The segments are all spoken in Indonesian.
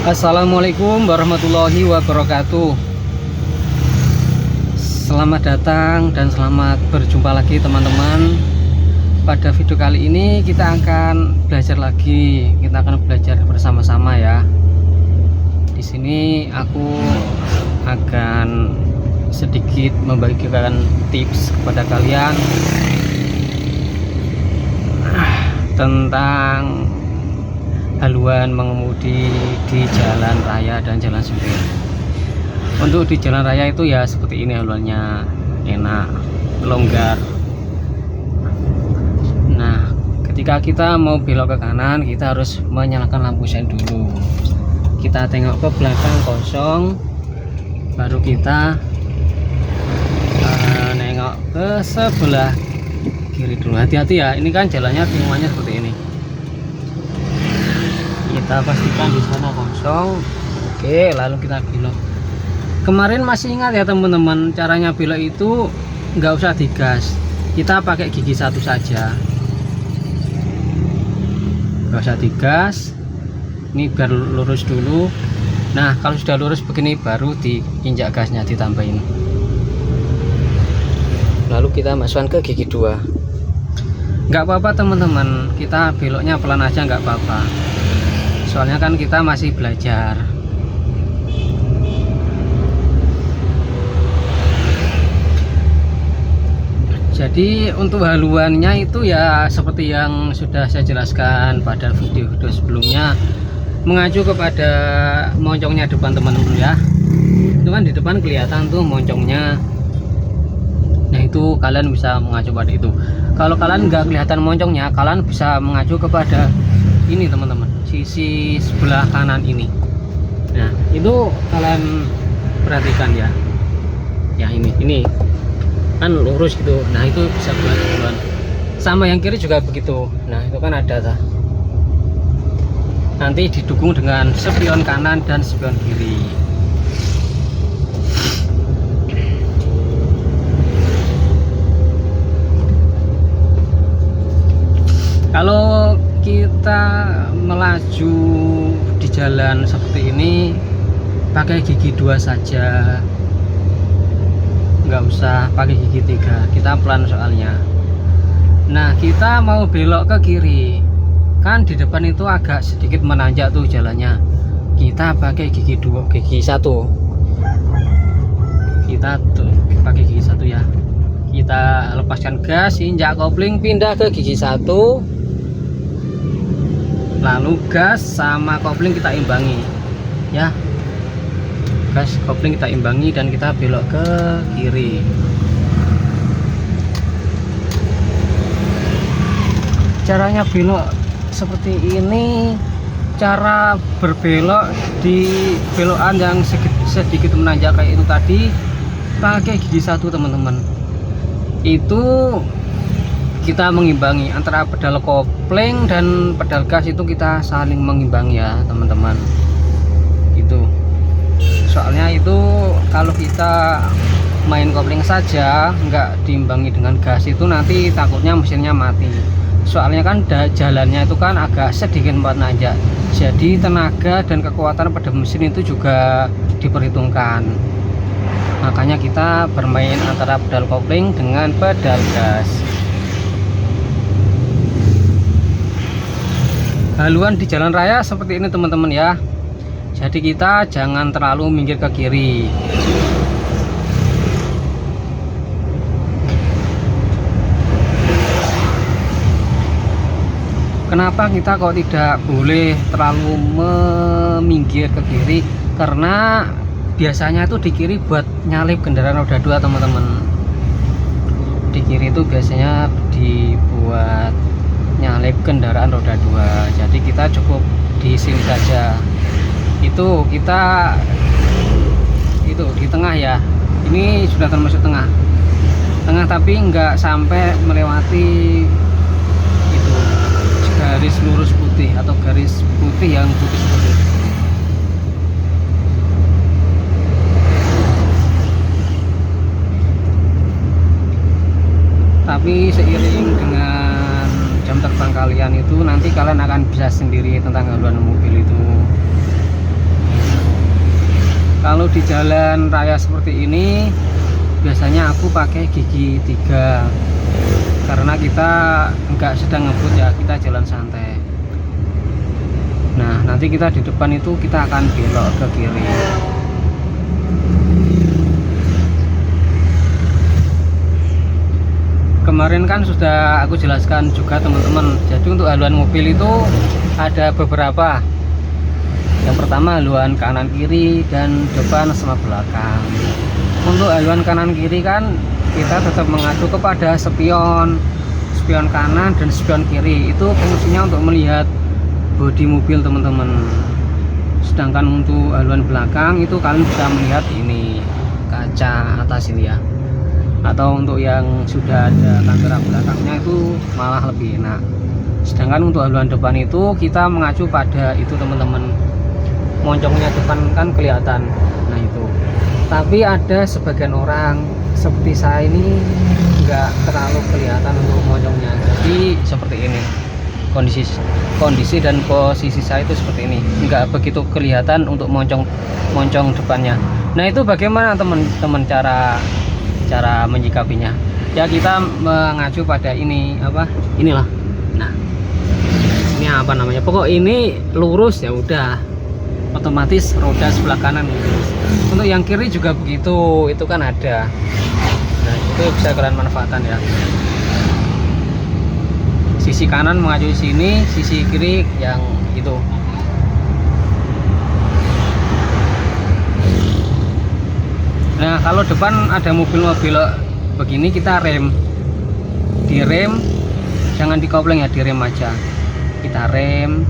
Assalamualaikum warahmatullahi wabarakatuh. Selamat datang dan selamat berjumpa lagi teman-teman. Pada video kali ini kita akan belajar lagi. Kita akan belajar bersama-sama ya. Di sini aku akan sedikit membagikan tips kepada kalian tentang haluan mengemudi di jalan raya dan jalan sempit. Untuk di jalan raya itu ya seperti ini, haluannya enak, longgar. Nah, ketika kita mau belok ke kanan, kita harus menyalakan lampu sein dulu. Kita tengok ke belakang kosong, baru kita nengok ke sebelah kiri dulu. Hati-hati ya, ini kan jalannya tikungannya seperti ini. Kita pastikan di sana kosong. Oke, lalu kita belok. Kemarin masih ingat ya teman-teman, caranya belok itu nggak usah digas, kita pakai gigi satu saja, nggak usah digas. Ini biar lurus dulu. Nah, kalau sudah lurus begini baru diinjak gasnya, ditambahin. Lalu kita masukkan ke gigi 2. Nggak apa-apa teman-teman, kita beloknya pelan aja, nggak apa-apa. Soalnya kan kita masih belajar. Jadi untuk haluannya itu ya seperti yang sudah saya jelaskan pada video-video sebelumnya, mengacu kepada moncongnya depan teman-teman ya. Itu kan di depan kelihatan tuh moncongnya. Nah, itu kalian bisa mengacu pada itu. Kalau kalian nggak kelihatan moncongnya, kalian bisa mengacu kepada ini teman-teman, sisi sebelah kanan ini. Nah, itu kalian perhatikan ya. Ya ini kan lurus gitu. Nah, itu bisa buat haluan. Sama yang kiri juga begitu. Nah, itu kan ada ta. Nanti didukung dengan spion kanan dan spion kiri. Kalau kita melaju di jalan seperti ini pakai gigi 2 saja, nggak usah pakai gigi 3, kita pelan soalnya. Nah, kita mau belok ke kiri, kan di depan itu agak sedikit menanjak tuh jalannya, kita pakai gigi 2, gigi 1. Kita tuh pakai gigi 1 ya. Kita lepaskan gas, injak kopling, pindah ke gigi 1. Lalu gas sama kopling kita imbangi ya, gas kopling kita imbangi dan kita belok ke kiri. Caranya belok seperti ini. Cara berbelok di belokan yang sedikit menanjak kayak itu tadi pakai gigi 1 teman-teman. Itu kita mengimbangi antara pedal kopling dan pedal gas, itu kita saling mengimbangi ya teman-teman. Itu soalnya itu kalau kita main kopling saja nggak diimbangi dengan gas, itu nanti takutnya mesinnya mati. Soalnya kan jalannya itu kan agak sedikit menanjak, jadi tenaga dan kekuatan pada mesin itu juga diperhitungkan. Makanya kita bermain antara pedal kopling dengan pedal gas. Haluan di jalan raya seperti ini teman-teman ya. Jadi kita jangan terlalu minggir ke kiri. Kenapa kita kok tidak boleh terlalu meminggir ke kiri? Karena biasanya itu di kiri buat nyalip kendaraan roda 2 teman-teman. Di kiri itu biasanya dibuat nyalip kendaraan roda 2, jadi kita cukup di sini saja. Itu kita itu di tengah ya, ini sudah termasuk tengah tapi nggak sampai melewati itu garis lurus putih atau garis putih yang putih-putih. Tapi seiring dengan jam terbang kalian itu nanti kalian akan bisa sendiri tentang haluan mobil itu. Kalau di jalan raya seperti ini biasanya aku pakai gigi 3 karena kita nggak sedang ngebut ya, kita jalan santai. Nah, nanti kita di depan itu kita akan belok ke kiri. Kemarin kan sudah aku jelaskan juga teman-teman. Jadi untuk haluan mobil itu ada beberapa. Yang pertama haluan kanan kiri dan depan sama belakang. Untuk haluan kanan kiri kan kita tetap mengacu kepada spion kanan dan spion kiri. Itu fungsinya untuk melihat bodi mobil teman-teman. Sedangkan untuk haluan belakang itu kalian bisa melihat ini kaca atas ini ya. Atau untuk yang sudah ada kamera belakangnya itu malah lebih enak. Sedangkan untuk haluan depan itu kita mengacu pada itu teman-teman, moncongnya depan kan kelihatan. Nah itu, tapi ada sebagian orang seperti saya ini nggak terlalu kelihatan untuk moncongnya, jadi seperti ini kondisi dan posisi saya itu seperti ini, nggak begitu kelihatan untuk moncong depannya. Nah itu bagaimana teman-teman cara menyikapinya ya? Kita mengacu pada ini inilah. Nah ini apa namanya, pokok ini lurus ya udah otomatis roda sebelah kanan lurus. Untuk yang kiri juga begitu, itu kan ada. Nah itu bisa kalian manfaatkan ya, sisi kanan mengacu sini, sisi kiri yang itu. Nah kalau depan ada mobil-mobil begini kita rem, direm, jangan dikopling ya, direm aja. Kita rem,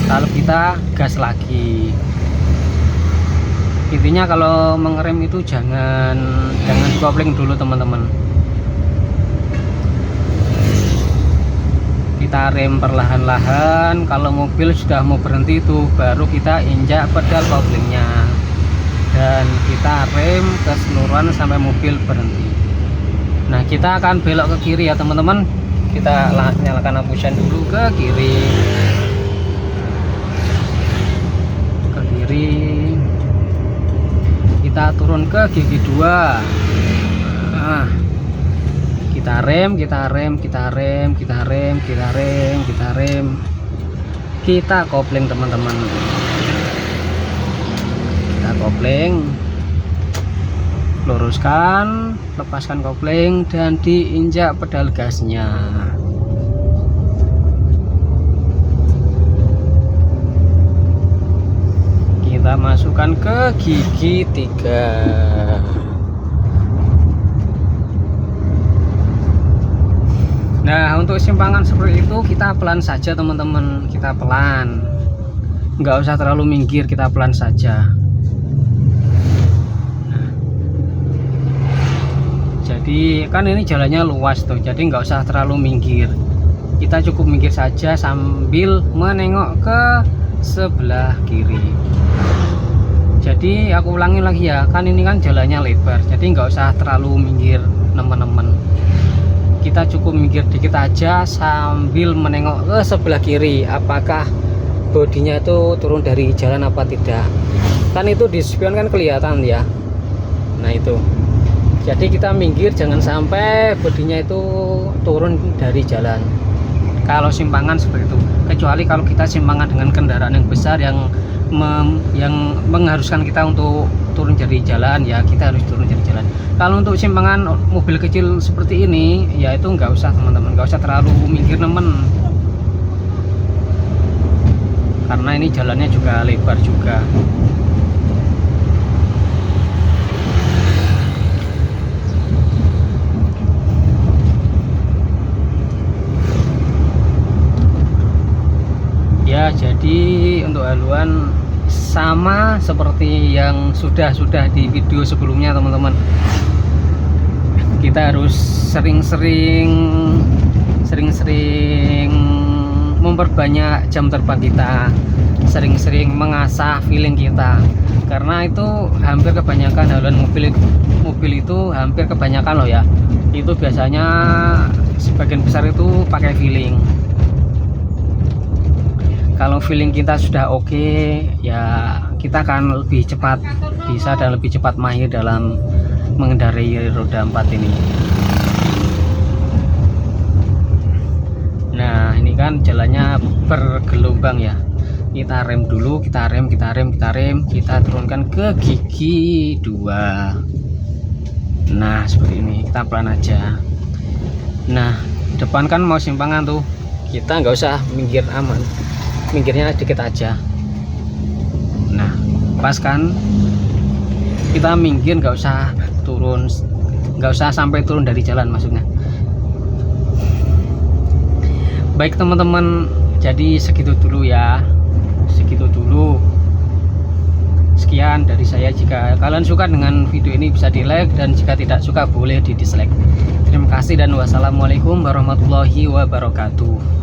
lalu kita gas lagi. Intinya kalau mengerem itu jangan dikopling dulu teman-teman. Kita rem perlahan-lahan. Kalau mobil sudah mau berhenti itu baru kita injak pedal koplingnya dan kita rem keseluruhan sampai mobil berhenti. Nah kita akan belok ke kiri ya teman-teman. Kita nyalakan lampu sen dulu ke kiri, kita turun ke gigi 2. Nah, kita rem, kita kopling teman-teman. Kita kopling, luruskan, lepaskan kopling dan diinjak pedal gasnya. Kita masukkan ke gigi 3. Nah untuk simpangan seperti itu kita pelan saja teman-teman, kita pelan, nggak usah terlalu minggir, kita pelan saja. Jadi kan ini jalannya luas tuh, jadi nggak usah terlalu minggir, kita cukup minggir saja sambil menengok ke sebelah kiri. Jadi aku ulangi lagi ya, kan ini kan jalannya lebar, jadi nggak usah terlalu minggir teman-teman, kita cukup minggir dikit aja sambil menengok ke sebelah kiri apakah bodinya itu turun dari jalan apa tidak. Kan itu di spion kan kelihatan ya. Nah itu, jadi kita minggir jangan sampai bodinya itu turun dari jalan kalau simpangan seperti itu. Kecuali kalau kita simpangan dengan kendaraan yang besar yang mengharuskan kita untuk turun dari jalan, ya kita harus turun dari jalan. Kalau untuk simpangan mobil kecil seperti ini ya itu nggak usah teman-teman, nggak usah terlalu minggir nemen, karena ini jalannya juga lebar juga. Ya jadi untuk haluan sama seperti yang sudah di video sebelumnya teman-teman, kita harus sering-sering memperbanyak jam terbang kita, sering-sering mengasah feeling kita, karena itu hampir kebanyakan haluan mobil itu hampir kebanyakan loh ya, itu biasanya sebagian besar itu pakai feeling. Kalau feeling kita sudah oke, ya kita akan lebih cepat bisa dan lebih cepat mahir dalam mengendarai roda 4 ini. Nah, ini kan jalannya bergelombang ya. Kita rem dulu, kita rem, kita turunkan ke gigi 2. Nah, seperti ini, kita pelan aja. Nah, depan kan mau simpangan tuh, kita nggak usah minggir, aman, minggirnya dikit aja. Nah, pas kan, kita minggir, nggak usah turun, nggak usah sampai turun dari jalan maksudnya. Baik teman-teman, jadi segitu dulu ya, segitu dulu. Sekian dari saya. Jika kalian suka dengan video ini bisa di like, dan jika tidak suka boleh di dislike. Terima kasih dan wassalamualaikum warahmatullahi wabarakatuh.